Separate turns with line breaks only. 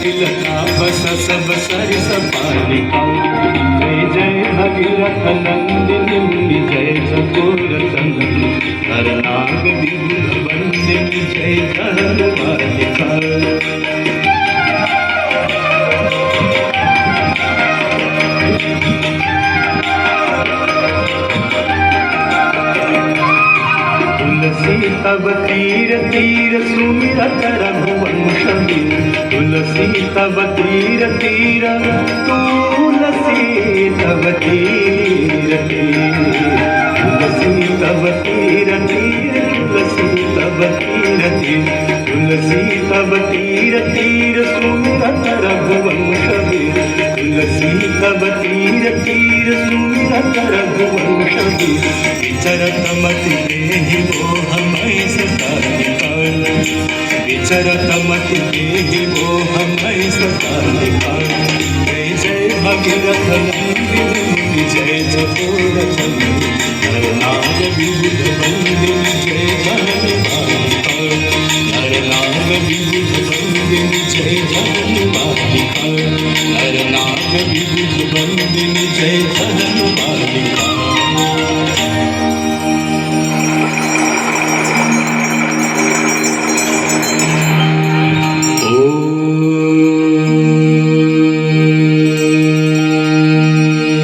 तिलका बस सब सरिस बालिका जय जय भगीरथ नंदिनी जय चकोर चंदनी हर नाग विभुध वंदिनी जय धन बालिका तुलसी तब तीर तीर सुमिरत रघुवंश तुलसी तब तीर तीर तुलसी तब तीर तीर तुलसी तब तीर तीर तुलसी तब तीर तीर तुलसी तब तीर तीर सुमिरत रघुवंश तुलसी तब तीर तीर सुमिरत रघुवंश विचरत मति देहि मोह मय सतारिका विचरत मति देहि मोह मय सतारिका जय जय भगीरथ नंदिनी जय चकोर चंदनी हर नाग विबुध वंदिनी जय धन बालिका हर नाग विबुध वंदिनी जय धन बालिका हर नाग विबुध वंदिनी जय धन